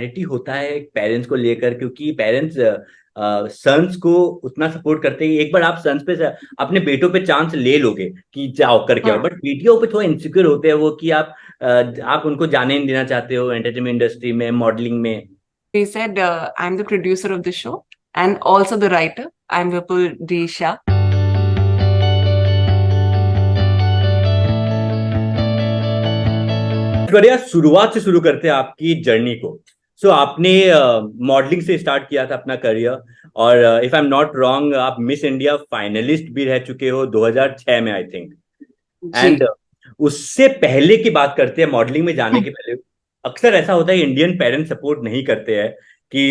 Reality होता है parents को लेकर, क्योंकि पेरेंट्स सन्स को उतना सपोर्ट करते हैं। एक बार आप सन्स पे अपने बेटों पे चांस ले लोगे कि जाओ करके आओ, हम्म। बट बेटियों पे थोड़ा इनसिक्योर होते हैं वो कि आप उनको जाने नहीं देना चाहते हो एंटरटेनमेंट इंडस्ट्री में, मॉडलिंग में। He said, I'm the producer of the show and also the writer. I'm Vipul D. Shah. बढ़िया, शुरुआत से शुरू करते हैं आपकी जर्नी को। आपने मॉडलिंग से स्टार्ट किया था अपना करियर, और if I am not wrong आप मिस इंडिया फाइनलिस्ट भी रह चुके हो 2006 में, आई थिंक। जी। एंड उससे पहले की बात करते हैं, मॉडलिंग में जाने के पहले। अक्सर ऐसा होता है इंडियन पेरेंट्स सपोर्ट नहीं करते हैं कि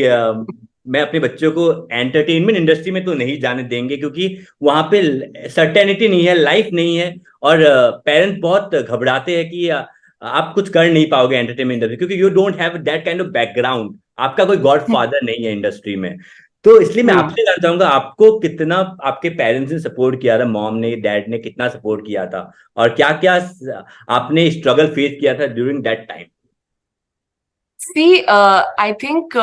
मैं अपने बच्चों को एंटरटेनमेंट इंडस्ट्री में तो नहीं जाने देंगे, क्योंकि वहां पे सर्टेनिटी नहीं है, लाइफ नहीं है। और पेरेंट्स बहुत घबराते हैं कि आप कुछ कर नहीं पाओगे एंटरटेनमेंट इंडस्ट्री, क्योंकि you don't have that kind of background. आपका कोई गॉड फादर नहीं है इंडस्ट्री में। तो इसलिए मैं हम्म। आपसे जानना चाहूंगा, आपको कितना आपके पेरेंट्स ने सपोर्ट किया था, मॉम ने, डैड ने कितना सपोर्ट किया था, और क्या क्या आपने स्ट्रगल फेस किया था during that time? See, I think,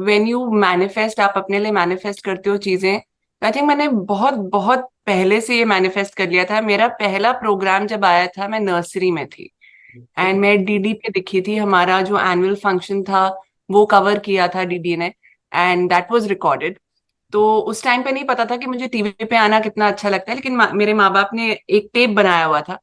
when you manifest, आप अपने लिए मैनिफेस्ट करते हो चीजें। आई थिंक मैंने बहुत बहुत पहले से ये मैनिफेस्ट कर लिया था। मेरा पहला प्रोग्राम जब आया था मैं नर्सरी में थी, एंड मैं डीडी पे दिखी थी। हमारा जो एनुअल फंक्शन था वो कवर किया था डीडी ने, एंड दैट वाज रिकॉर्डेड। तो उस टाइम पे नहीं पता था कि मुझे टीवी पे आना कितना अच्छा लगता है, लेकिन मेरे माँ बाप ने एक टेप बनाया हुआ था,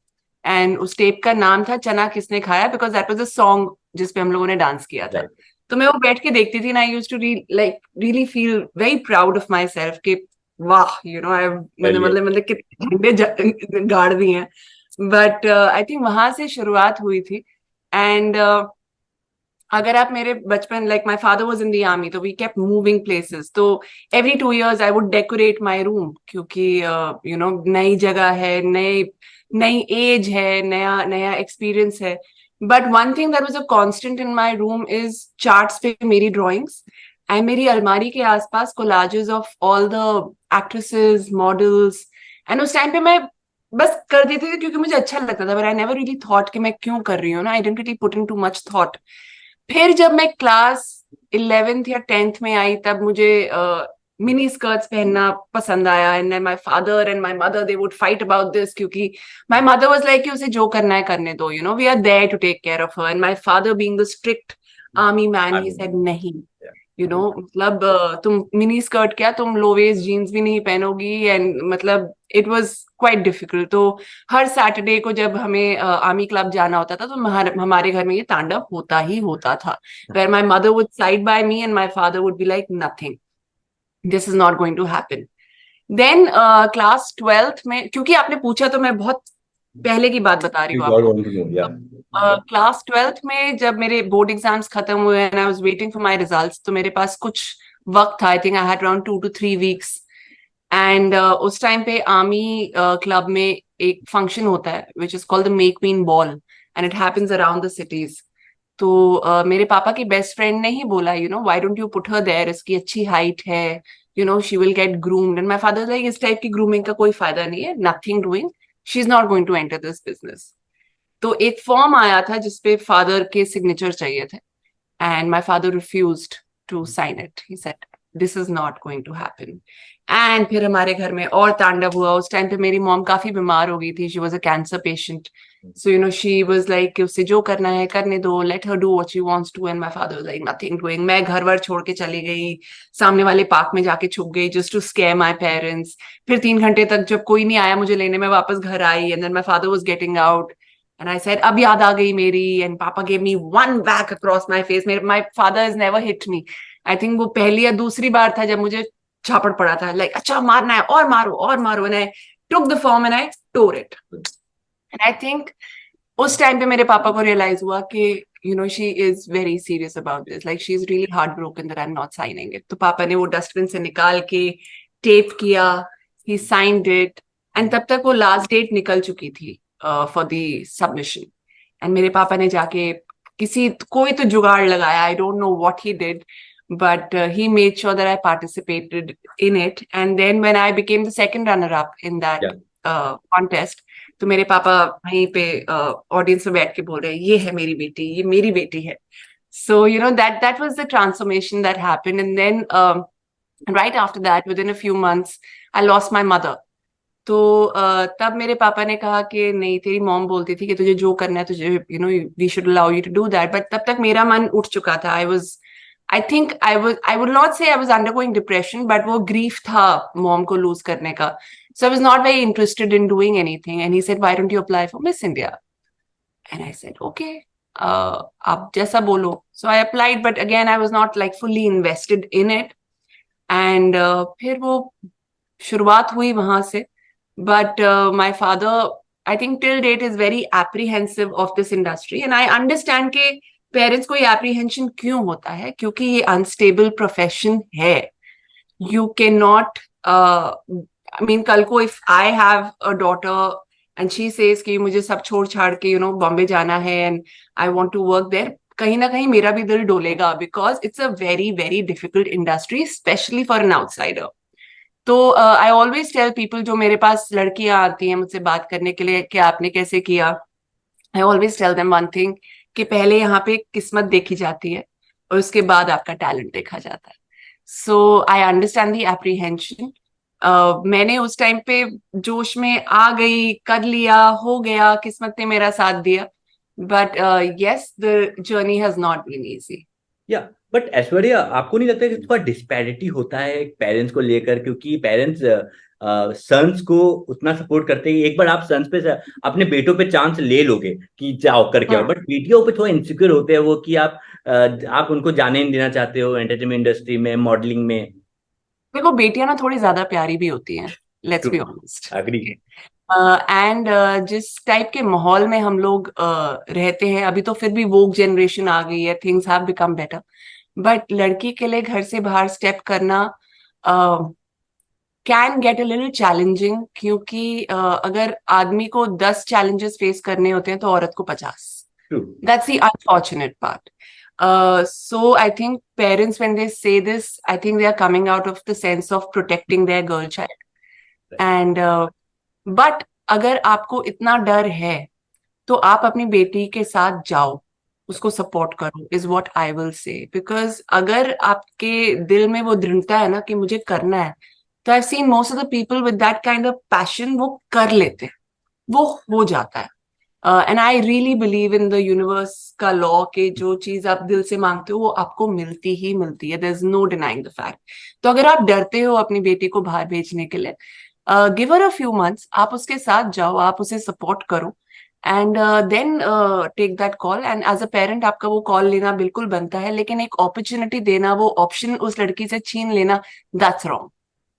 एंड उस टेप का नाम था चना किसने खाया, because that was a song जिसपे हम लोगों ने डांस किया था। राइट। तो मैं वो बैठ के देखती थी, and I used to like really feel very proud of myself कि वाह, आई मैंने चलिए। मतलब कितने झंडे गाड़ दिए हैं। बट आई थिंक वहां से शुरुआत हुई थी। एंड अगर आप मेरे बचपन, like my father was in the army, तो वी केप्ट मूविंग प्लेसेस। तो every 2 years I would decorate my room, क्योंकि नई जगह है, नई नई एज है, नया नया एक्सपीरियंस है। But one thing that was a constant in my room is charts पे मेरी ड्राइंग्स, एंड मेरी अलमारी के आसपास collages of all the actresses, models. And उस टाइम पे मैं बस कर देती थी क्योंकि मुझे अच्छा लगता था, but I never really thought कि मैं क्यों कर रही हूँ ना। I didn't really put in too much thought. फिर जब मैं क्लास 11th या 10th में आई, तब मुझे मिनी स्कर्ट्स पहनना पसंद आया, and my father and my mother they would fight about this, क्योंकि माय मदर वाज लाइक कि उसे जो करना है करने दो, we are there to take care of her. And my father being the strict army man, he said नहीं, मतलब तुम मिनी स्कर्ट क्या, तुम लो वेस्ट जीन्स भी नहीं पहनोगी। एंड मतलब इट वाज क्वाइट डिफिकल्ट। तो हर सैटरडे को जब हमें आर्मी क्लब जाना होता था, तो हमारे घर में ये तांडव होता ही होता था, where my mother would side by me and my father would be like nothing, this is not going to happen. Then class 12th में, क्योंकि आपने पूछा तो मैं बहुत पहले की बात बता रही हूँ गॉड आपको। वांट टू नो, या। क्लास 12th में जब मेरे बोर्ड एग्जाम्स खत्म हुए and I was waiting for my results, तो मेरे पास कुछ वक्त था। I think I had around 2 to 3 weeks। And उस टाइम पे आर्मी क्लब में एक फंक्शन होता है which is called the make mean ball, and it happens around the cities. तो मेरे पापा की बेस्ट फ्रेंड ने ही बोला, why don't you put her there, इसकी अच्छी हाइट है, she will get groomed. And my father like, इस टाइप की ग्रूमिंग का कोई फायदा नहीं है, nothing doing, she is not going to enter this business. तो एक फॉर्म आया था जिसपे फादर के सिग्नेचर चाहिए थे, and my father refused to sign it. He said this is not going to happen. And फिर हमारे घर में और तांडव हुआ। उस टाइम पे मेरी मॉम काफी बीमार हो गई थी, she was a cancer patient. So she was like, उसे जो करना है करने दो, let her do what she wants to. And my father was like nothing doing. मैं घर वर छोड़ के चली गई, सामने वाले पार्क में जाके छुप गई just to scare my parents. फिर 3 घंटे तक जब कोई नहीं आया मुझे लेने, मैं वापस घर आई, and then my father was getting out, and I said अब याद आ गई मेरी। एंड पापा gave me one back across my face. My father has never hit me. I think वो पहली या दूसरी बार था जब मुझे झापड़ पड़ा था, लाइक अच्छा मारना है और मारो और मारो। And I took the form and I tore it. And I think उस टाइम पे मेरे पापा को रियलाइज हुआ कि she is very serious about this, like she is really heart broken that I am not signing it. तो पापा ने वो डस्टबिन से निकाल के टेप किया, ही साइंड इट। एंड तब तक वो लास्ट डेट निकल चुकी थी फॉर द सबमिशन। एंड मेरे पापा ने जाके कोई तो जुगाड़ लगाया, आई don't know what he did, but he made sure that I participated in it. And then when I became the second runner up in that या। contest, तो मेरे पापा वहीं पे ऑडियंस में बैठ के बोल रहे हैं, ये है मेरी बेटी, ये मेरी बेटी है। So that was the transformation that happened. And then right after that, within a few months, I lost my mother. तो तब मेरे पापा ने कहा कि नहीं, तेरी मॉम बोलती थी कि तुझे जो करना है तुझे, we should allow you to do that, but तब तक मेरा मन उठ चुका था. आई would not say I was undergoing depression, but वो ग्रीफ था मॉम को लूज करने का. So I was not very interested in doing anything, and he said why don't you apply for Miss India. And I said okay, आप जैसा बोलो. So I applied, but again I was not like fully invested in it. And फिर वो शुरुआत हुई वहां से. But my father, I think till date, is very apprehensive of this industry. And I understand कि parents को ये apprehension क्यों होता है, क्योंकि ये unstable profession है. You cannot, I mean, कल को if I have a daughter and she says कि मुझे सब छोड़ छाड़ के बॉम्बे जाना है and I want to work there, कहीं ना कहीं मेरा भी दिल डोलेगा, because it's a very very difficult industry, especially for an outsider. तो आई ऑलवेज टेल पीपल, जो मेरे पास लड़कियां आती हैं मुझसे बात करने के लिए कि आपने कैसे किया, I always tell them one thing, कि पहले यहाँ पे किस्मत देखी जाती है और उसके बाद आपका टैलेंट देखा जाता है. So I understand the apprehension. मैंने उस टाइम पे जोश में आ गई, कर लिया, हो गया, किस्मत ने मेरा साथ दिया. But yes, the journey has not been easy. Yeah but Aishwarya, आपको नहीं लगता कि थोड़ा डिस्पैरिटी होता है पेरेंट्स को लेकर? क्योंकि पेरेंट्स सन्स को उतना सपोर्ट करते हैं, एक बार आप सन्स पे अपने बेटों पे चांस ले लोगे कि जाओ करके, बट बेटियों पे थोड़ा इनसिक्योर होते हैं वो कि आप उनको जाने नहीं देना चाहते हो एंटरटेनमेंट इंडस्ट्री में, मॉडलिंग में. देखो, बेटियां ना थोड़ी ज्यादा प्यारी भी होती हैं, let's be honest. Agree. And जिस टाइप के माहौल में हम लोग रहते हैं अभी, तो फिर भी वोक जनरेशन आ गई है, things have become better. But लड़की के लिए घर से बाहर स्टेप करना can get a little challenging, क्योंकि अगर आदमी को 10 चैलेंजेस फेस करने होते हैं तो औरत को 50. That's the unfortunate part. So I think parents, when they say this, I think they are coming out of the sense of protecting their girl child. And but अगर आपको इतना डर है तो आप अपनी बेटी के साथ जाओ, उसको सपोर्ट करो, is what I will say. Because अगर आपके दिल में वो दृढ़ता है ना कि मुझे करना है, तो I seen most of the people with that kind of passion, वो कर लेते हैं, वो हो जाता है. And I really believe in the universe का लॉ कि जो चीज आप दिल से मांगते हो वो आपको मिलती ही मिलती है. There is no denying the fact. तो अगर आप डरते हो अपनी बेटी को बाहर भेजने के लिए, give her a few months, आप उसके साथ जाओ, आप उसे सपोर्ट करो, and then take that call. And as a parent आपका वो कॉल लेना बिल्कुल बनता है, लेकिन एक अपॉर्चुनिटी देना, वो ऑप्शन उस लड़की से छीन लेना, that's wrong.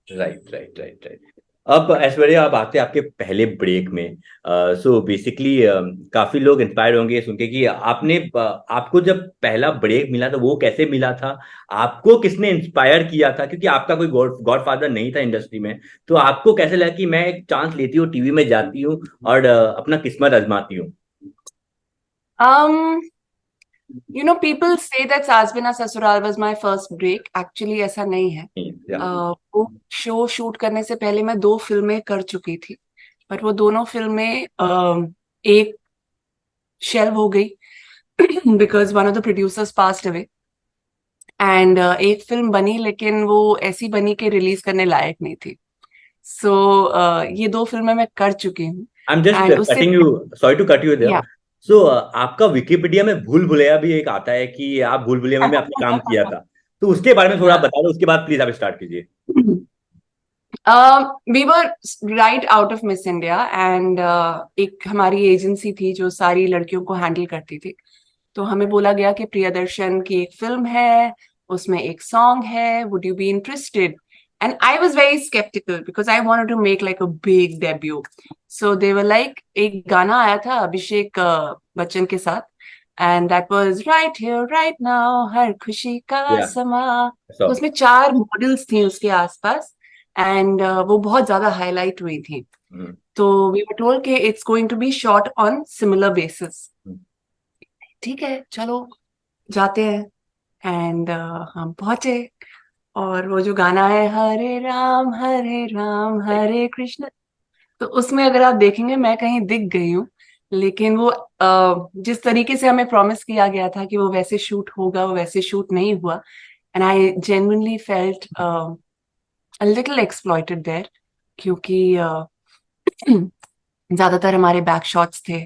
Right right right right. अब ऐश्वर्या, आप आते आपके पहले ब्रेक में. सो बेसिकली काफी लोग इंस्पायर होंगे सुन के कि आपको जब पहला ब्रेक मिला था वो कैसे मिला था, आपको किसने इंस्पायर किया था? क्योंकि आपका कोई गॉडफादर नहीं था इंडस्ट्री में, तो आपको कैसे लगा कि मैं एक चांस लेती हूँ, टीवी में जाती हूँ और अपना किस्मत आजमाती हूँ? People say that Saas Bina Sasural was my first break. Actually, ऐसा नहीं है. वो शो शूट करने से पहले मैं 2 फिल्में कर चुकी थी, बट वो दोनों फिल्में एक शेल्व हो गई because one of the producers passed away. And एक फिल्म बनी, लेकिन वो ऐसी बनी कि रिलीज करने लायक नहीं थी. सो ये 2 फिल्में मैं कर चुकी हूँ. I'm just cutting you, sorry to cut you there. So आपका विकिपीडिया में भूल भुलैया भी एक आता है कि आप भूल भुलैया में आपने काम किया था, तो उसके बारे में थोड़ा बता दो, उसके बाद प्लीज आप स्टार्ट कीजिए. We were right out of miss India, and एक हमारी एजेंसी थी जो सारी लड़कियों को हैंडल करती थी. तो हमें बोला गया कि प्रियदर्शन की एक फिल्म है, उसमें एक सॉन्ग है, would you be interested? And I was very skeptical because I wanted to make like a big debut. So they were like, एक गाना आया था अभिषेक बच्चन के साथ, and that was right here, right now, हर खुशी का समा. तो उसमें 4 मॉडल्स थी उसके आसपास, and वो बहुत ज्यादा हाईलाइट हुई थी. तो we were told कि it's going to be shot on similar basis. ठीक है, चलो जाते हैं. एंड हम पहुंचे, और वो जो गाना है हरे राम हरे कृष्ण, तो उसमें अगर आप देखेंगे मैं कहीं दिख गई हूँ. लेकिन वो जिस तरीके से हमें प्रॉमिस किया गया था कि वो वैसे शूट होगा, वो वैसे शूट नहीं हुआ. And I genuinely felt a little exploited there, क्योंकि ज्यादातर हमारे बैक शॉट्स थे.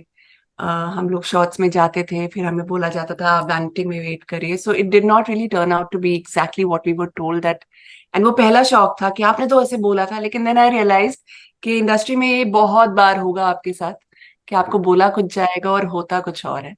हम लोग शॉट्स में जाते थे, फिर हमें बोला जाता था आप वैनिटी में वेट करिए. So it did not really turn out to be exactly what we were told that. And वो पहला शॉक था कि आपने तो ऐसे बोला था, लेकिन देन आई रियलाइज कि इंडस्ट्री में ये बहुत बार होगा आपके साथ कि आपको बोला कुछ जाएगा और होता कुछ और है.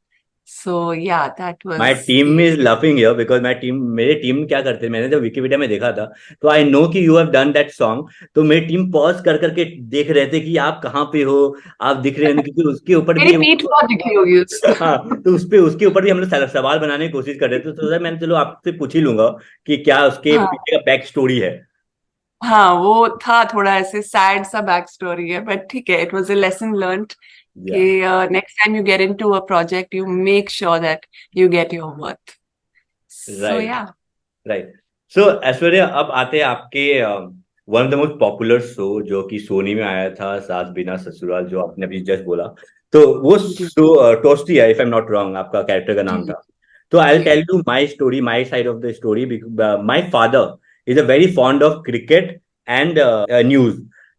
सो या that my was team the. Is loving here because my team, मेरे टीम क्या करते हैं, मैंने जब विकिपीडिया में देखा था तो आई नो कि you have done that song. तो मेरी टीम पॉज कर करके देख रहे थे कि आप कहाँ पे हो, आप दिख रहे हैं, क्योंकि उसके ऊपर मेरी भी पीठ बहुत दिखी होगी उस. हाँ, तो उस पे उसके ऊपर भी हम लोग सवाल बनाने की कोशिश कर रहे थे. तो सोचा मैंने चलो आपसे पूछ ही लूंगा कि क्या उसके हाँ. पीछे का बैक स्टोरी है. हाँ, वो था थोड़ा ऐसे सैड सा बैक स्टोरी है, बट ठीक है, it was a lesson learned कि या next time you get into a project you make sure that you get your worth. So right. या. राइट. सो ऐश्वर्या, अब आते हैं आपके one of the most popular show जो कि सोनी में आया था, सास बिना ससुराल, जो आपने अभी जस्ट बोला. तो वो जी शो टोस्टी है, if I am not wrong, आपका कैरेक्टर का जी नाम जी था. तो आई विल जी. Tell you my story, my side of the story. My father is a very fond of cricket and news.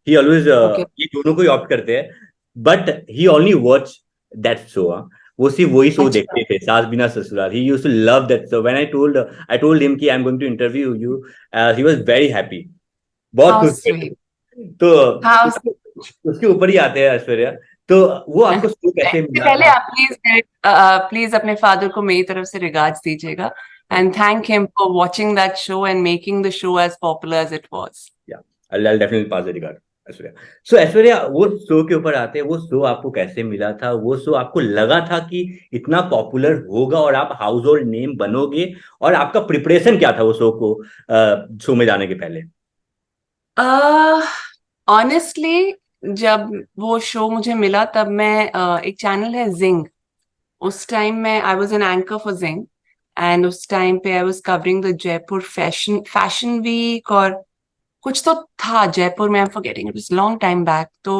He always okay. ये दोनों को ही ऑप्ट करते हैं. But he only watch that show. वो सिर्फ वही शो अच्छा. देखते थे, Saas Bina Sasural. He used to love that show. When I told him कि I am going to interview you, he was very happy. बहुत हाउ खुश थे. स्वीट. तो हाउ. उसके ऊपर ही आते हैं ऐश्वर्या. तो वो आपको शो कैसे इससे मिला पहले था? आप प्लीज अपने फादर को मेरी तरफ से रिगार्ड्स दीजिएगा. Yeah and thank him for watching that show and making the show as popular as it was. Yeah I'll definitely pass the regard, Aishwarya. सो ऐश्वर्या, वो शो के ऊपर आते हैं. वो शो आपको कैसे मिला था? वो शो आपको लगा था कि इतना पॉपुलर होगा और आप हाउस होल्ड नेम बनोगे? और आपका प्रिपरेशन क्या था वो शो को, शो में जाने के पहले? ऑनेस्टली, जब वो शो मुझे मिला तब मैं एक चैनल है जिंग, उस टाइम में I was an anchor for Zing. And उस टाइम पे I was covering the Jaipur fashion week, और कुछ तो था जयपुर में, I am forgetting, it was long time back. तो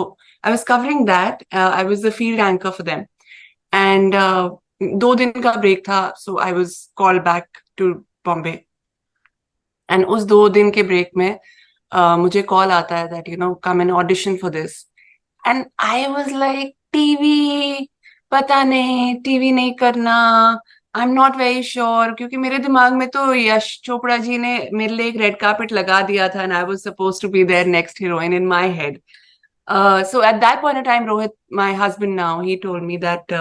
I was covering that, I was the field anchor for them. And 2 दिन का ब्रेक था, so I was called back to Bombay. And उस 2 दिन के ब्रेक में मुझे कॉल आता है that come and audition for this. And I was like TV, पता नहीं, टीवी नहीं करना, आई एम नॉट वेरी श्योर, क्योंकि मेरे दिमाग में तो यश चोपड़ा जी ने मेरे लिए एक रेड कार्पेट लगा दिया था and I was suppose to be there next heroine in my head. So at that point of time Rohit, my husband now, he told me that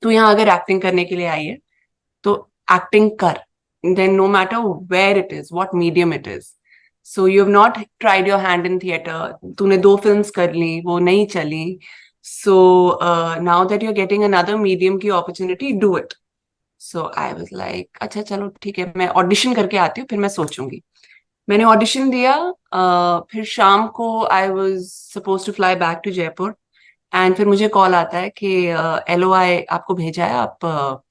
तू यहाँ अगर एक्टिंग करने के लिए आई है तो एक्टिंग कर, then no matter where it is, what medium it is. So you have not tried your hand in theater. तूने 2 फिल्म्स कर ली, वो नहीं चली. So now that you're getting another medium की opportunity, do it. So I was like, अच्छा चलो ठीक है, मैं ऑडिशन करके आती हूँ, फिर मैं सोचूंगी. मैंने ऑडिशन दिया. फिर शाम को I was suppose to fly back to Jaipur. And फिर मुझे कॉल आता है कि LOI आपको भेजा है, आप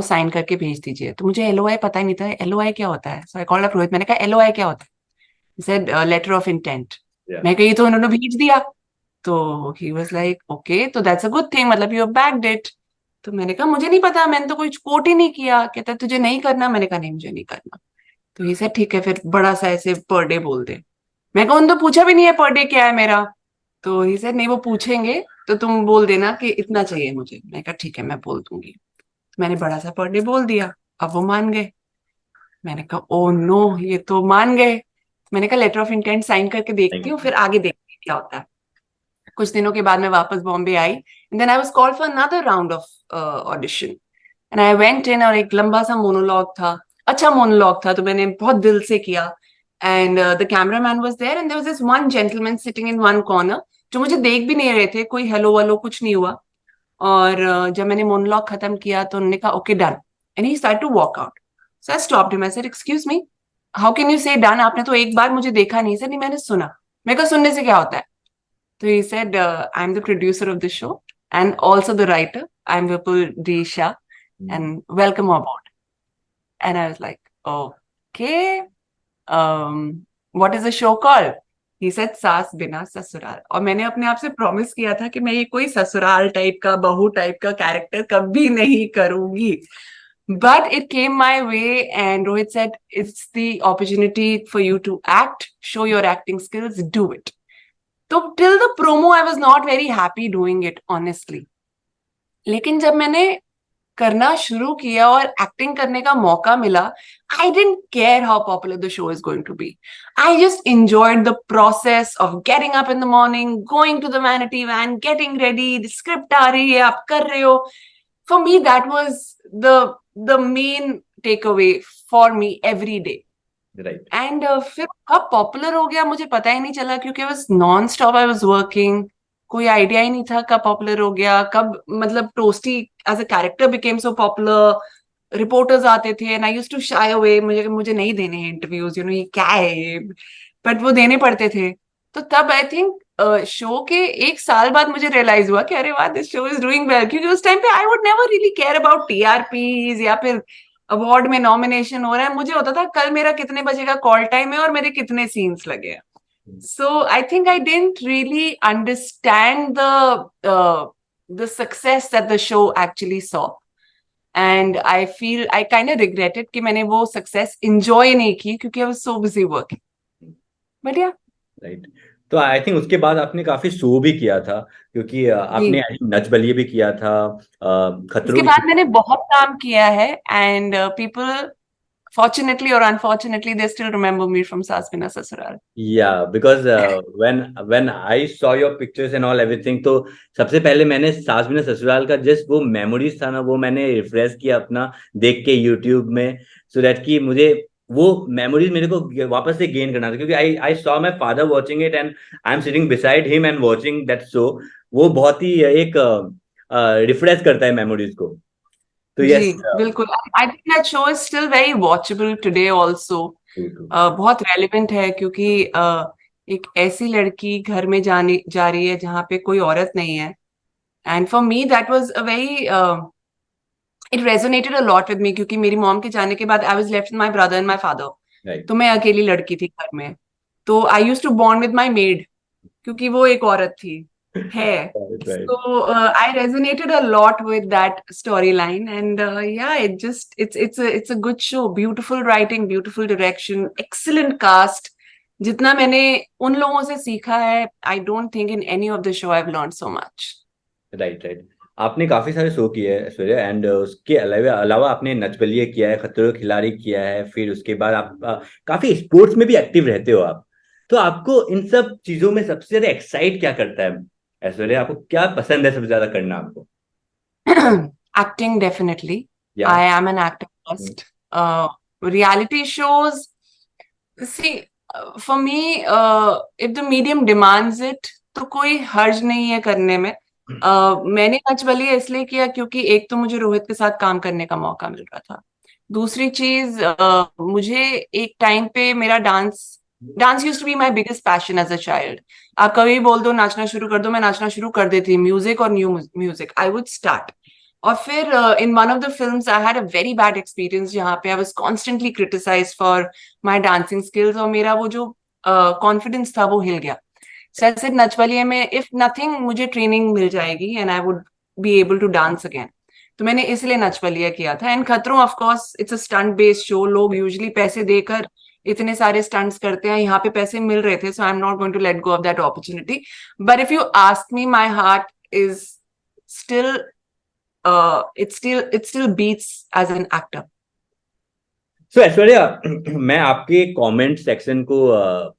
साइन करके भेज दीजिए. तो मुझे LOI पता ही नहीं था LOI क्या होता है. So I called up Rohit, मैंने कहा LOI क्या होता है. He said letter of intent. या मैं कही तो उन्होंने भेज दिया. तो ही वाज लाइक ओके, तो दैट्स अ गुड थिंग, मतलब यू हैव बैक्ड इट. तो मैंने कहा मुझे नहीं पता, मैंने तो कुछ कोट ही नहीं किया. कहता तुझे नहीं करना. मैंने कहा नहीं, मुझे नहीं करना. तो ही सेड ठीक है, फिर बड़ा सा ऐसे पर डे बोल दे. मैं कहा उन तो पूछा भी नहीं है पर डे क्या है मेरा. तो ही सेड नहीं, वो पूछेंगे तो तुम बोल देना कि इतना चाहिए मुझे. मैं कहा ठीक है, मैं बोल दूंगी. मैंने बड़ा सा पर डे बोल दिया. अब वो मान गए. मैंने कहा ओ नो, ये तो मान गए. मैंने कहा लेटर ऑफ इंटेंट साइन करके देखती हूँ, फिर आगे देखती हूँ क्या होता है. कुछ दिनों के बाद मैं वापस बॉम्बे आई, and then I was called for another round of audition. And I went in, और एक लंबा सा मोनोलॉग था. अच्छा मोनोलॉग था, तो मैंने बहुत दिल से किया. And the cameraman was there, and there was this one gentleman sitting in one corner, जो मुझे देख भी नहीं रहे थे. कोई हेलो वलो कुछ नहीं हुआ. और जब मैंने मोनोलॉग खत्म किया तो उन्होंने कहा okay done. And he start to walk out. So I stopped him. I said excuse me, how can you say done? आपने तो एक बार मुझे देखा नहीं. सर नहीं, मैंने सुना. मैं कहा सुनने से क्या होता है? तो he said I am the producer of the show and also the writer. I am Vipul D Shah and welcome about. And I was like okay, what is the show called? He said सास बिना ससुराल, और मैंने अपने आप से promise किया था कि मैं ये कोई ससुराल टाइप का, बहू टाइप का कैरेक्टर कभी नहीं करूंगी. But it came my way and Rohit said it's the opportunity for you to act, show your acting skills, do it. तो till the promo I was not very happy doing it honestly. लेकिन जब मैंने करना शुरू किया और acting करने का मौका मिला, I didn't care how popular the show is going to be. I just enjoyed the process of getting up in the morning, going to the vanity van, getting ready, the script आ रही है, आप कर रहे हो. For me that was the main take away for me every day. Right. And फिर कब popular हो गया मुझे पता ही नहीं चला, क्योंकि बस non stop I was working. कोई आइडिया ही नहीं था कब पॉपुलर हो गया, कब मतलब Toasty as a character became so popular. Reporters आते थे and I used to shy away, मुझे मुझे नहीं देने हैं इंटरव्यूज, यू नो ये क्या है ये, बट वो देने पड़ते थे. तो तब आई थिंक शो के एक साल बाद मुझे रियलाइज हुआ कि अरे वाह, this show is doing well. क्योंकि उस टाइम पे I would never really care about TRPs या फिर अवार्ड में नॉमिनेशन हो रहा है. मुझे होता था कल मेरा कितने बजे का कॉल टाइम है और मेरे कितने सीन्स लगे हैं. So I think I didn't really understand the success that the show actually saw, and I feel I kind of regretted कि मैंने वो success enjoy नहीं की क्योंकि I was so busy working. But yeah. Right. तो I think उसके बाद आपने काफी शो भी किया था, क्योंकि जी. आपने नच बलिए भी किया था, खतरों उसके के बाद मैंने बहुत काम किया है, and people fortunately or unfortunately they still remember me from सास बिना ससुराल. या because when I saw your pictures and all everything, तो सबसे पहले मैंने सास बिना ससुराल का जस्ट वो मेमोरीज था ना, वो मैंने रिफ्रेश किया अपना देख के यूट्यूब में, सो दैट कि मुझे वो मेमोरीज मेरे को वापस से गेन करना था. क्योंकि I I saw my father watching it and I am sitting beside him and watching that show. वो बहुत ही एक रिफ्रेश करता है मेमोरीज को. तो जी यस. बिल्कुल. I think that show is still very watchable today also. बहुत रेलिवेंट है क्योंकि एक ऐसी लड़की घर में जाने जा रही है जहाँ पे कोई औरत नहीं है. And for me that was a very it resonated a lot with me, क्योंकि मेरी मॉम के जाने के बाद I was left with my brother and my father. Right. तो मैं अकेली लड़की थी घर में. तो I used to bond with my maid, क्योंकि वो एक औरत थी है. Right. So I resonated a lot with that storyline, and yeah, it's a good show. Beautiful writing, beautiful direction, excellent cast. जितना मैंने उन लोगों से सीखा है, I don't think in any of the show I've learned so much. Right. Right. आपने काफी सारे शो किए हैं ऐश्वर्या, एंड उसके अलावा अलावा आपने नच बलिए किया है, खतरों के खिलाड़ी किया है, फिर उसके बाद आप काफी स्पोर्ट्स में भी एक्टिव रहते हो आप. तो आपको इन सब चीजों में सबसे ज्यादा एक्साइट क्या करता है ऐश्वर्या? आपको क्या पसंद है सबसे ज्यादा करना आपको? Acting, definitely. या. I am an actor first. Reality shows, see, for me, if the medium demands it, तो कोई हर्ज नहीं है करने में. मैंने नच बलिए इसलिए किया क्योंकि एक तो मुझे रोहित के साथ काम करने का मौका मिल रहा था. दूसरी चीज, मुझे एक टाइम पे मेरा dance dance use to be my biggest passion as a child. आप कभी भी बोल दो नाचना शुरू कर दो, मैं नाचना शुरू कर देती. म्यूजिक और new music I would start. और फिर in one of the films I had a very bad experience जहाँ पे I was constantly criticised for my dancing skills, और मेरा वो जो कॉन्फिडेंस था वो हिल गया. सो आई सेड नच बलिए में इफ नथिंग मुझे ट्रेनिंग मिल जाएगी and I would be able to dance again. तो मैंने इसलिए नच बलिए किया था. And Khatron of course it's a stunt based show. लोग यूजुअली पैसे देकर इतने सारे स्टंट्स करते हैं, यहाँ पे पैसे मिल रहे थे, so I am not going to let go of that opportunity. But if you ask me, my heart is still it still beats as an actor. सो ऐश्वर्या, मैं आपके कमेंट सेक्शन को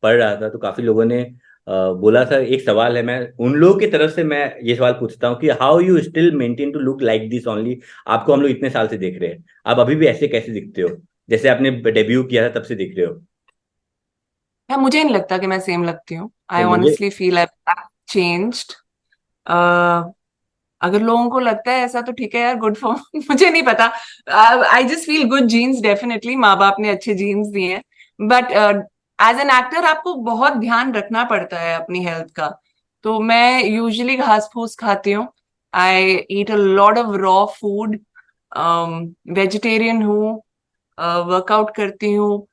पढ़ रहा था, तो काफी लोगों ने बोला था, एक सवाल है, मैं उन लोगों की तरफ से मैं ये सवाल पूछता हूँ कि how you still maintain to look like this only. आपको हम लोग इतने साल से देख रहे हैं, आप अभी भी ऐसे कैसे दिखते हो जैसे आपने डेब्यू किया था तब से दिख रहे हो? या मुझे नहीं लगता कि मैं सेम लगती हूँ. आई तो मुझे ऑनेस्टली फील आई चेंज्ड. अगर लोगों को लगता है ऐसा तो ठीक है यार, गुड फॉर मुझे नहीं पता. I just feel good genes. Definitely माँ बाप ने अच्छे जीन्स दिए हैं, बट एज एन एक्टर आपको बहुत ध्यान रखना पड़ता है अपनी हेल्थ का. तो मैं यूजुअली घास फूस खाती हूँ. I eat a lot of raw food. Vegetarian हूँ. वर्कआउट करती हूँ.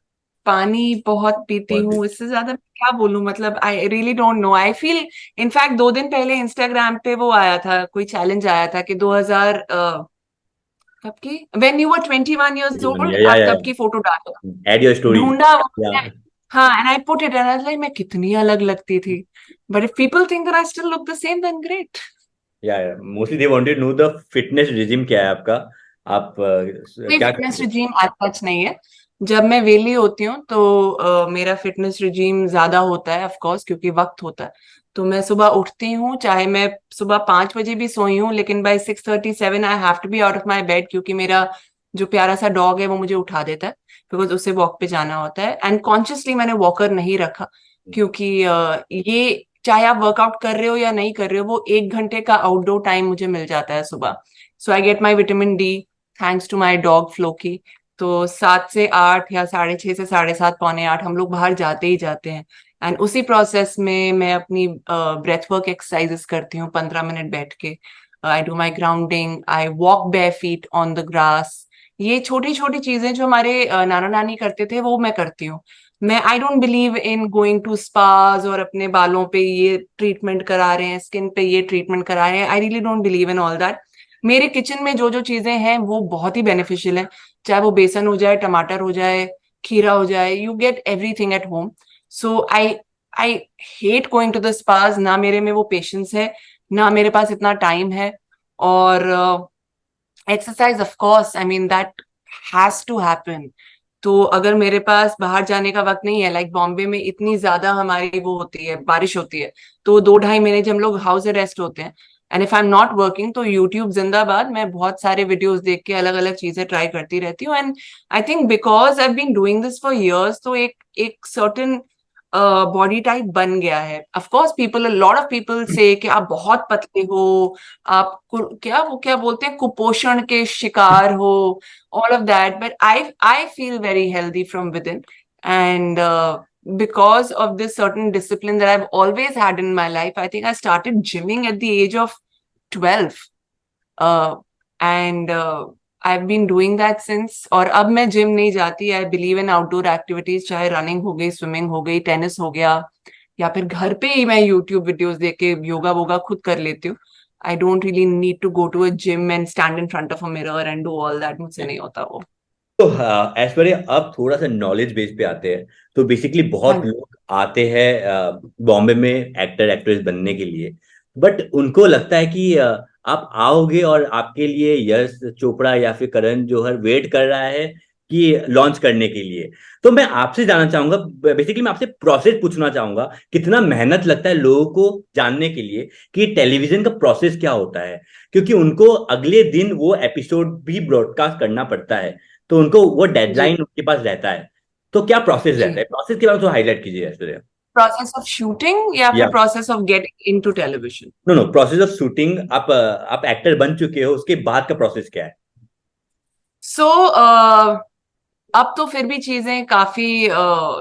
पानी बहुत पीती बहुत हूँ, इससे ज्यादा मैं क्या बोलूं, मतलब I really don't know. I feel, in fact 2 दिन पहले इंस्टाग्राम पे वो आया था, कोई चैलेंज आया था कि 2000 कब की, व्हेन यू वर 21 years जीवन, ओल्ड, या आप या तब की फोटो डालो, एड योर स्टोरी। ढूंढा वो या मैंने। हाँ, and I put it and I like मैं कितनी अलग लगती थी, but if people think that I still look the same then great. या mostly they wanted to know the fitness regime क्या है आपका, आप कोई क्या फिटनेस करते हो? रिजीम आज सच नहीं है। जब मैं वेली होती हूँ तो मेरा फिटनेस रिजीम ज्यादा होता है, ऑफ कोर्स, क्योंकि वक्त होता है। तो मैं सुबह उठती हूँ, चाहे मैं सुबह 5 बजे भी सोई हूँ, लेकिन by 6:37 I have to be out of my bed, क्योंकि मेरा जो प्यारा सा डॉग है वो मुझे उठा देता है, बिकॉज उसे वॉक पे जाना होता है। एंड कॉन्शियसली मैंने वॉकर नहीं रखा, क्योंकि ये चाहे आप वर्कआउट कर रहे हो या नहीं कर रहे हो, वो 1 घंटे का आउटडोर टाइम मुझे मिल जाता है सुबह। So I get my vitamin D thanks to my dog Floki. तो 7 से 8 या 6:30 से 7:30, पौने 8 हम लोग बाहर जाते ही जाते हैं। एंड उसी प्रोसेस में मैं अपनी ब्रेथ वर्क एक्सरसाइजेस करती हूँ 15 मिनट बैठ के। I do my grounding, I walk bare feet on the grass. ये छोटी छोटी चीजें जो हमारे नाना नानी करते थे वो मैं करती हूँ। मैं I don't believe in going to spas और अपने बालों पे ये ट्रीटमेंट करा रहे हैं, स्किन पे ये ट्रीटमेंट करा रहे हैं। I really don't believe in all that. मेरे किचन में जो जो चीजें हैं वो बहुत ही बेनिफिशियल है, चाहे वो बेसन हो जाए, टमाटर हो जाए, खीरा हो जाए, you get everything at home. So I I hate going to the spas. ना मेरे में वो पेशेंस है, ना मेरे पास इतना टाइम है। और exercise of course, I mean that has to happen. तो अगर मेरे पास बाहर जाने का वक्त नहीं है, लाइक बॉम्बे में इतनी ज्यादा हमारी वो होती है, बारिश होती है, तो 2-2.5 महीने जब हम लोग हाउस अरेस्ट होते हैं, and if I am not working, तो यूट्यूब जिंदाबाद। मैं बहुत सारे वीडियोस देख के अलग अलग चीजें ट्राई करती रहती हूँ। And I think because I been doing this for years, तो एक एक सर्टेन बॉडी टाइप बन गया है। Of course people, lot of people से कि आप बहुत पतले हो, आप क्या वो क्या बोलते हैं, कुपोषण के शिकार हो, all of that, but I feel very healthy from within. And because of this certain discipline that I've always had in my life, I think I started gymming at the age of 12. And I've been doing that since. और अब मैं gym नहीं जाती। I believe in outdoor activities, चाहे running हो गई, swimming हो गई, टेनिस हो गया, या फिर घर पे ही मैं यूट्यूब वीडियोस देख के योगा वोगा खुद कर लेती हूँ। I don't really need to go to a gym and stand in front of a mirror and do all that, मुझसे नहीं होता वो। तो ऐश्वर्या, अब थोड़ा सा नॉलेज बेस पे आते हैं। तो बेसिकली हाँ बहुत लोग आते हैं बॉम्बे में एक्टर एक्ट्रेस बनने के लिए, बट उनको लगता है कि आप आओगे और आपके लिए यश चोपड़ा या फिर करण जौहर वेट कर रहा है कि लॉन्च करने के लिए। तो मैं आपसे जानना चाहूंगा, बेसिकली मैं आपसे प्रोसेस पूछना चाहूंगा, कितना मेहनत लगता है लोगों को जानने के लिए कि टेलीविजन का प्रोसेस क्या होता है, क्योंकि उनको अगले दिन वो एपिसोड भी ब्रॉडकास्ट करना पड़ता है, तो उनको वो जी डेडलाइन उनके पास रहता है। तो क्या प्रोसेस रहता जी। है, प्रोसेस के बारे में तो हाईलाइट कीजिए ऐश्वर्या। प्रोसेस ऑफ शूटिंग या या फिर process of getting into television? No no, process of shooting. आप एक्टर बन चुके हो, उसके बाद का प्रोसेस क्या है? सो अब तो फिर भी चीजें काफी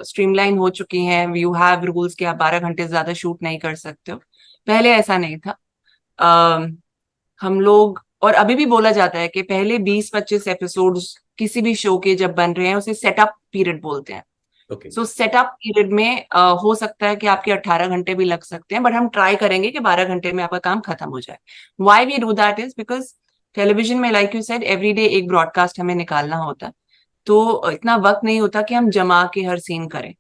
स्ट्रीमलाइन हो चुकी हैं। यू हैव रूल्स कि आप 12 घंटे ज्यादा शूट नहीं कर सकते हो। पहले ऐसा नहीं था। अ, हम लोग, और अभी भी बोला जाता है कि पहले 20-25 एपिसोड्स किसी भी शो के जब बन रहे हैं, उसे सेटअप पीरियड बोलते हैं। ओके। सो सेटअप पीरियड में हो सकता है कि आपके 18 घंटे भी लग सकते हैं, बट हम ट्राई करेंगे कि 12 घंटे में आपका काम खत्म हो जाए। Why we do that is because television में, like you said, every day एक ब्रॉडकास्ट हमें निकालना होता है। तो इतना वक्त नहीं होता कि हम जमा के हर सीन करें,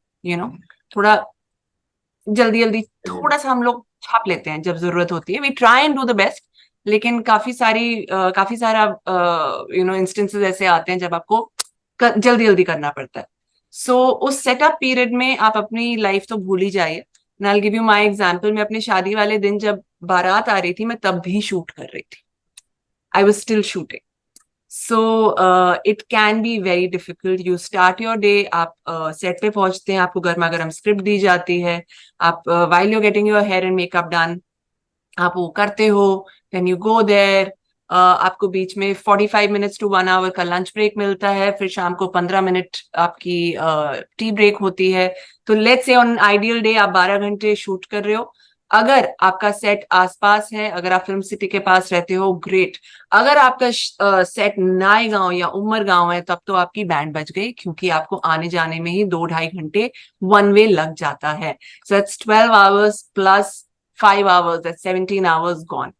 थोड़ा जल्दी जल्दी चलिए। थोड़ा सा हम लोग छाप लेते हैं जब जरूरत होती है। We try and do the best. लेकिन काफी सारा इंस्टेंसेस ऐसे आते हैं जब आपको जल्दी जल्दी करना पड़ता है। सो उस सेटअप पीरियड में आप अपनी लाइफ तो भूल ही जाइए। I give you my example. मैं अपनी शादी वाले दिन जब बारात आ रही थी, मैं तब भी शूट कर रही थी। I was still shooting. So it can be very difficult. You start your day, आप सेट पे पहुंचते हैं, आपको गर्मा गर्म स्क्रिप्ट दी जाती है, आप while you getting your hair and makeup done, आप वो करते हो। Then you go there. आपको बीच में 45 मिनट्स टू 1 आवर का लंच ब्रेक मिलता है, फिर शाम को 15 मिनट आपकी टी ब्रेक होती है। तो let's say on ideal day आप 12 घंटे शूट कर रहे हो, अगर आपका सेट आसपास है, अगर आप फिल्म सिटी के पास रहते हो, ग्रेट। अगर आपका सेट नाई गांव या उमर गांव है, तब तो आपकी बैंड बज गई, क्योंकि आपको आने जाने में ही 2-2.5 घंटे वन वे लग जाता है। So it's 12 hours plus 5 hours, that's 17 hours gone.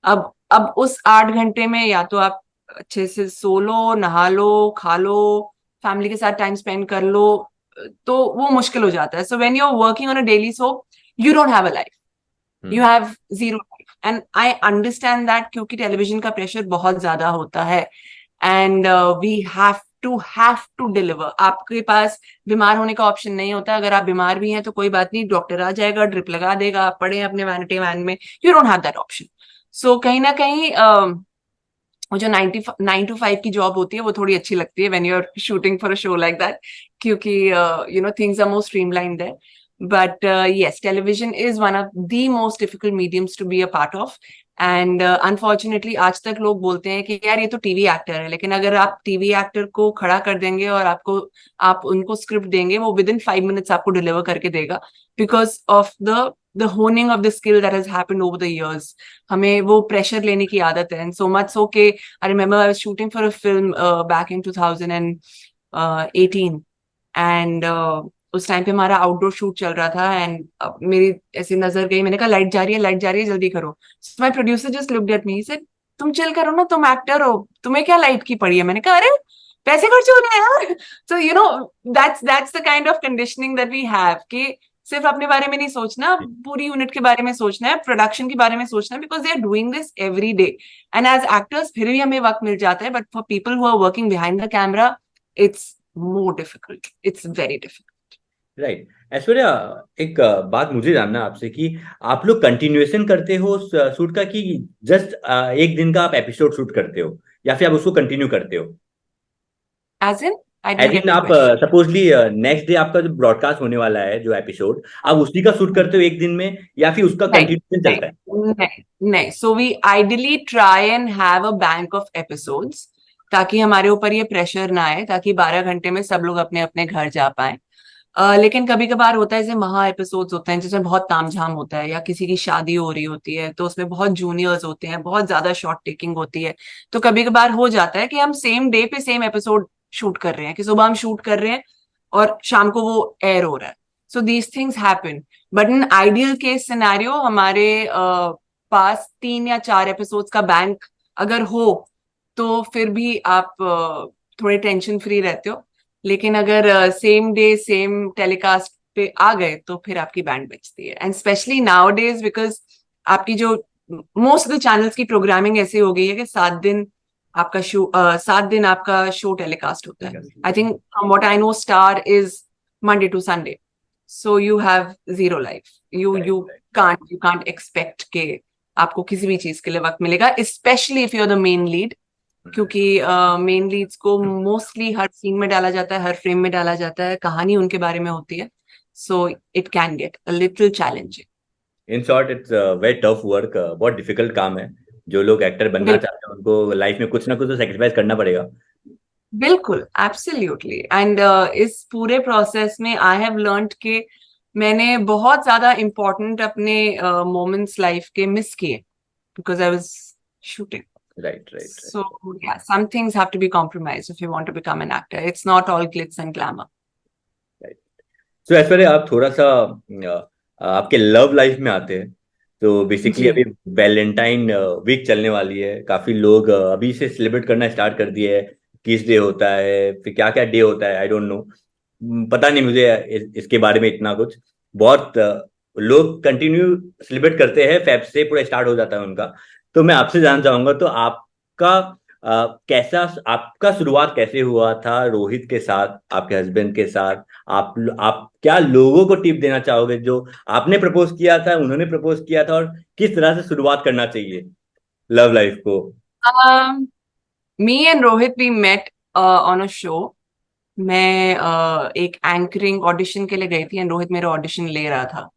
अब उस 8 घंटे में या तो आप अच्छे से सो लो, नहा लो, खा लो, फैमिली के साथ टाइम स्पेंड कर लो, तो वो मुश्किल हो जाता है। So when you are working on a daily soap, you don't have a life, you hmm. Have zero life. And I understand that, क्योंकि टेलीविजन का प्रेशर बहुत ज्यादा होता है, and we have to deliver. आपके पास बीमार होने का ऑप्शन नहीं होता। अगर आप बीमार भी हैं तो कोई बात नहीं, डॉक्टर आ जाएगा, ड्रिप लगा देगा, आप पड़े हैं अपने वैनिटी वैन में, you don't have that option. So कहीं ना कहीं वो जो 9 to 5 की जॉब होती है, वो थोड़ी अच्छी लगती है when you are shooting for a show like that, क्योंकि things are more streamlined there. But yes, television is one of the most difficult mediums to be a part of. And unfortunately आज तक लोग बोलते हैं कि यार ये तो टीवी एक्टर है, लेकिन अगर आप टीवी एक्टर को खड़ा कर देंगे और आप उनको स्क्रिप्ट देंगे, वो विद इन 5 मिनट्स आपको डिलीवर करके देगा, because of the honing of the skill that has happened over the years. हमें वो प्रेशर लेने की आदत है, एंड सो मच सो के I remember I was shooting for a film back in 2018, and उस टाइम पे हमारा आउटडोर शूट चल रहा था, एंड मेरी ऐसी नजर गई, मैंने कहा लाइट जा रही है, लाइट जा रही है, जल्दी करो। So my producer just looked at me, said तुम चिल करो ना, तुम एक्टर हो, तुम्हें क्या लाइट की पड़ी है। मैंने कहा अरे पैसे खर्च हो रहे हैं यार। So that's the kind of conditioning that we have, कि सिर्फ अपने बारे में नहीं सोचना, पूरी यूनिट के बारे में सोचना है, प्रोडक्शन के बारे में सोचना है, because they are doing this every day. And as actors फिर भी हमें वक्त मिल जाता है, but for people who are working behind the camera, it's more difficult, it's very difficult. Right. Aishwarya, एक बात मुझे जानना है आपसे कि आप लोग कंटिन्यूएशन करते हो शूट का, कि जस्ट एक दिन का आप एपिसोड शूट करते हो, या फिर आप उसको कंटिन्यू करते हो? As in, I didn't as get in the आप question. सपोजली नेक्स्ट डे आपका जो ब्रॉडकास्ट होने वाला है, जो एपिसोड, आप उसी का शूट करते हो एक दिन में, या फिर उसका नहीं, कंटिन्यूएशन नहीं, चलता है? नहीं. So we ideally try and have a bank of episodes, ताकि हमारे ऊपर ये प्रेशर ना आए, ताकि 12 घंटे में सब लोग अपने अपने घर जा पाए। लेकिन कभी कभार होता है, जैसे महा एपिसोड्स होते हैं जिसमें बहुत तामझाम होता है, या किसी की शादी हो रही होती है, तो उसमें बहुत जूनियर्स होते हैं, बहुत ज्यादा शॉट टेकिंग होती है। तो कभी कभार हो जाता है कि हम सेम डे पे सेम एपिसोड शूट कर रहे हैं, कि सुबह हम शूट कर रहे हैं और शाम को वो एयर हो रहा है। So these things happen, but in ideal case scenario हमारे पास 3 या 4 एपिसोड्स का बैंक अगर हो, तो फिर भी आप थोड़े टेंशन फ्री रहते हो। लेकिन अगर सेम डे सेम टेलीकास्ट पे आ गए, तो फिर आपकी बैंड बजती है। And specially now days, because आपकी जो मोस्ट ऑफ द चैनल्स की प्रोग्रामिंग ऐसी हो गई है कि 7 दिन आपका शो टेलीकास्ट होता है। I think from what I know, star is Monday to Sunday, so you have zero life. You right, you can't expect के आपको किसी भी चीज के लिए वक्त मिलेगा, specially if you are the main lead, क्योंकि मेन लीड्स को मोस्टली हर सीन में डाला जाता है, हर फ्रेम में डाला जाता है, कहानी उनके बारे में होती है। So it can get a little challenging. In short it's very tough work, बहुत डिफिकल्ट काम है। जो लोग एक्टर बनना बिल्कुल, चाहते हैं उनको लाइफ में कुछ ना कुछ तो सेक्रीफाइस करना पड़ेगा। बिल्कुल, एब्सोल्युटली। एंड इस पूरे प्रोसेस में आई हैव लर्नड कि मैंने बहुत ज्यादा इम्पोर्टेंट अपने मोमेंट्स लाइफ के मिस किए, because I was shooting. Right, right, So yeah, some things have to be compromised if you want to become an actor. It's not all glitz and glamour. Right. So Aishwarya, आप थोड़ा सा आपके love life में आते हैं। तो basically जी. अभी Valentine week चलने वाली है, काफी लोग अभी से सेलिब्रेट करना स्टार्ट कर दिए है। किस डे होता है, फिर क्या क्या डे होता है, आई डोंट नो, पता नहीं मुझे इसके बारे में इतना कुछ। बहुत लोग कंटिन्यू सेलिब्रेट करते हैं, फेब से पूरा स्टार्ट हो जाता है उनका। तो मैं आपसे जानना चाहूंगा, तो आपका कैसा, आपका शुरुआत कैसे हुआ था रोहित के साथ, आपके हस्बैंड के साथ? आप क्या लोगों को टिप देना चाहोगे, जो आपने प्रपोज किया था, उन्होंने प्रपोज किया था, और किस तरह से शुरुआत करना चाहिए लव लाइफ को? Me and Rohit, we met on a show. मैं एक एंकरिंग ऑडिशन के लिए गई थी, एंड रोहित मेरा ऑडिशन ले रहा था,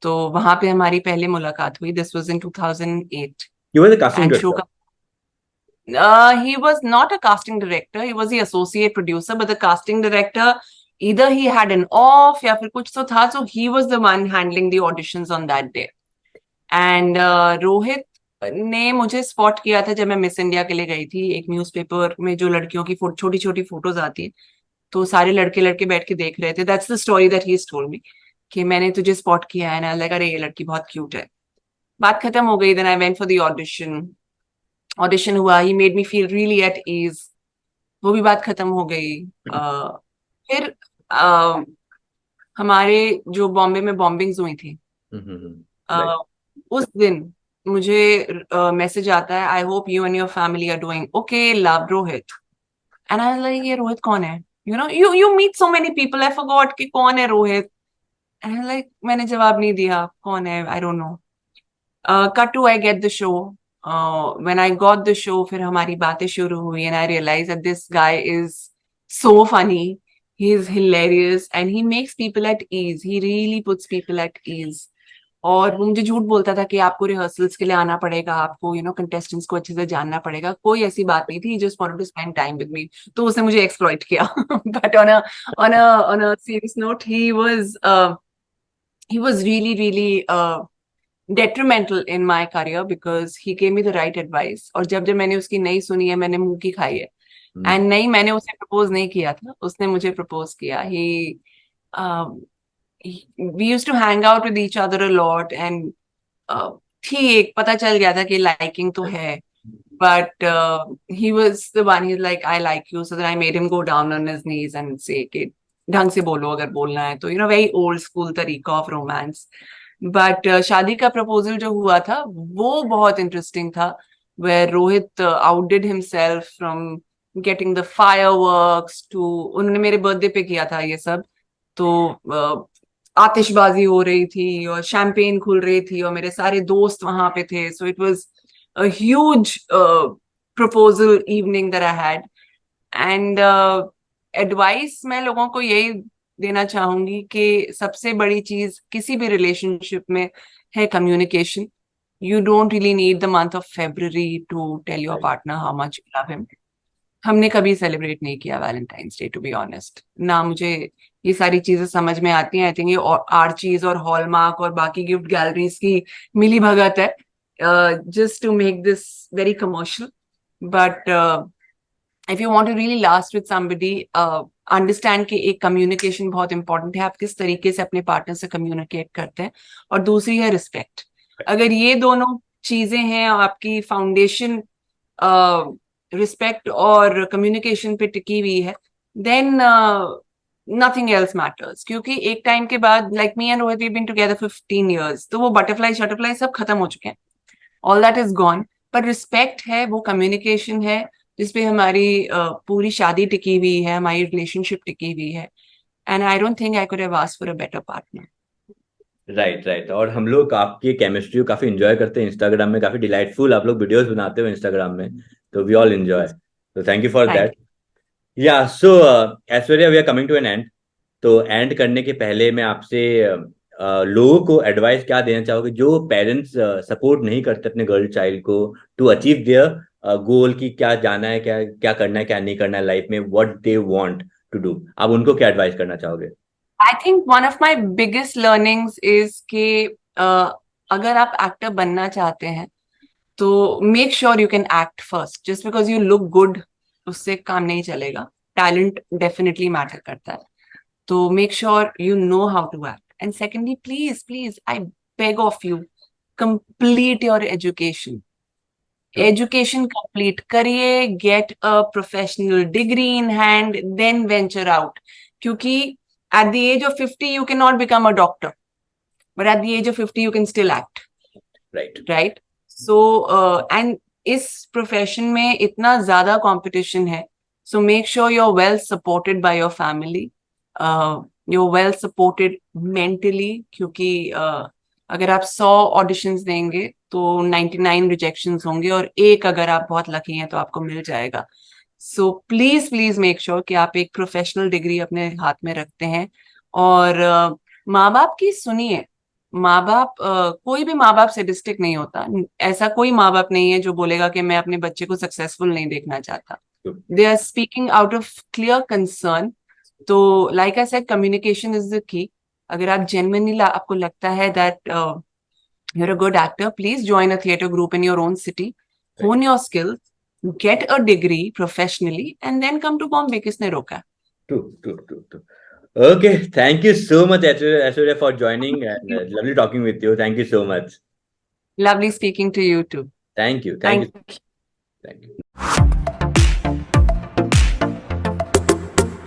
तो वहां पे हमारी पहली मुलाकात हुई. This was in 2008. He was a casting and show director? का he was not a casting director, he was the associate producer, but the casting director either he had an off या फिर कुछ तो था, so he was the one handling the auditions on that day. And Rohit ने मुझे spot किया था जब मैं मिस इंडिया के लिए गई थी। एक न्यूज़पेपर में जो लड़कियों की छोटी छोटी फोटोज आती है, तो सारे लड़के लड़के बैठ के देख रहे थे। That's the story that he told मी कि मैंने तुझे स्पॉट किया है ना, लगा अरे ये लड़की बहुत क्यूट है। बात खत्म हो गई। Then I went for the audition. Audition हुआ, ही made me feel really at ease, वो भी बात खत्म हो गई। फिर हमारे जो बॉम्बे में बॉम्बिंग्स हुई थी, राइट। उस दिन मुझे मैसेज आता है, I hope you and your family are doing okay, love Rohit. And I like ये रोहित कौन है? You know you meet so many people, I forgot कि कौन है रोहित। एंड लाइक मैंने जवाब नहीं दिया, कौन है, I don't know. Cut to I get the show. When I got the show, फिर हमारी बातें शुरू हुई and I realise that this guy is so funny, he is hilarious and he makes people at ease, he really puts people at ease. और वो मुझे झूठ बोलता था कि आपको रिहर्सल्स के लिए आना पड़ेगा, आपको यू नो कंटेस्टेंट्स को अच्छे से जानना पड़ेगा। कोई ऐसी बात नहीं थी, just wanted to spend time with me. तो उसने मुझे एक्सप्लॉइट किया। But on a serious note, he was really really detrimental in my career because he gave me the right advice। और जब जब मैंने उसकी नहीं सुनी है, मैंने मुंह की खाई है। एंड नहीं, मैंने उसे प्रपोज नहीं किया था, उसने मुझे प्रपोज किया। We used to hang out with each other a lot and ठीक पता चल गया था कि लाइकिंग तो है, but he was the one, he's like I like you, so then I made him go down on his knees and say कि ढंग से बोलो अगर बोलना है तो, very old school तरीका ऑफ रोमांस। बट शादी का प्रपोजल जो हुआ था वो बहुत इंटरेस्टिंग था, where Rohit outdid himself from getting the fireworks to, उन्होंने मेरे बर्थडे पे किया था ये सब। तो आतिशबाजी हो रही थी और शैंपेन खुल रही थी और मेरे सारे दोस्त वहां पे थे। So it was a huge proposal evening that I had. And advice मैं लोगों को यही देना चाहूंगी कि सबसे बड़ी चीज किसी भी रिलेशनशिप में है communication. You don't really need the month of February to tell your partner how much you love him. हमने कभी सेलिब्रेट नहीं किया Valentine's day, to be honest. ना मुझे ये सारी चीजें समझ में आती हैं। आई थिंक ये आर्चीज और हॉलमार्क और बाकी गिफ्ट गैलरीज की मिली भगत है, just to make this very commercial. But if you want to really last with somebody, understand कि एक कम्युनिकेशन बहुत इंपॉर्टेंट है, आप किस तरीके से अपने पार्टनर से कम्युनिकेट करते हैं, और दूसरी है रिस्पेक्ट। अगर ये दोनों चीजें हैं, आपकी फाउंडेशन रिस्पेक्ट और कम्युनिकेशन पे टिकी हुई है, देन नथिंग एल्स मैटर्स। क्योंकि एक टाइम के बाद, like me and Rohit, we been together 15 years, तो वो बटरफ्लाई शटरफ्लाई सब खत्म हो चुके हैं, ऑल दैट इज गॉन। पर रिस्पेक्ट है, वो कम्युनिकेशन है जिसपे हमारी पूरी शादी टिकी हुई है, हमारी रिलेशनशिप टिकी हुई है। And I don't think I could have asked for a better partner. Right right. और हम लोग आपकी केमिस्ट्री को काफी इंजॉय करते हैं इंस्टाग्राम में, काफी डिलाइटफुल आप लोग वीडियोस बनाते हो इंस्टाग्राम में, तो वी ऑल एंजॉय, तो thank you for thank that. Yeah so Aishwarya, we are coming to an end. तो एंड करने के पहले मैं आपसे लोगों को एडवाइस क्या देना चाहोगे जो पेरेंट्स सपोर्ट नहीं करते अपने गर्ल चाइल्ड को टू अचीव देयर गोल, की क्या जाना है, क्या क्या करना है, क्या नहीं करना है लाइफ में, what they want to do, आप उनको क्या एडवाइस करना चाहोगे? I think one of my biggest learnings is कि अगर आप एक्टर बनना चाहते हैं तो make sure you can act first. Just because you look good उससे काम नहीं चलेगा, टैलेंट डेफिनेटली मैटर करता है। तो make sure you know how to act. And secondly, please please I beg of you, complete your education. Education complete करिए, get a professional degree in hand, then venture out. क्योंकि at the age of 50 you cannot become a doctor, but at the age of 50 you can still act, right? So and इस profession में इतना ज्यादा competition है, so make sure you're well supported by your family, you're well supported mentally। क्योंकि अगर आप 100 auditions देंगे तो 99 रिजेक्शंस होंगे, और एक अगर आप बहुत लकी हैं तो आपको मिल जाएगा। So please please make sure कि आप एक प्रोफेशनल डिग्री अपने हाथ में रखते हैं। और माँ बाप की सुनिए। माँ बाप कोई भी माँ बाप सैडिस्टिक नहीं होता। ऐसा कोई माँ बाप नहीं है जो बोलेगा कि मैं अपने बच्चे को सक्सेसफुल नहीं देखना चाहता। They are speaking out of clear concern तो like I said, communication is the key. अगर आप जेन्युइनली आपको लगता है that you're a good actor, please join a theater group in your own city, hone your skills, get a degree professionally, and then come to Bombay. किसने रोका? True. Okay, thank you so much, Aishwarya, for joining, and lovely talking with you. Thank you so much. Lovely speaking to you too. Thank you. Thank Thank you.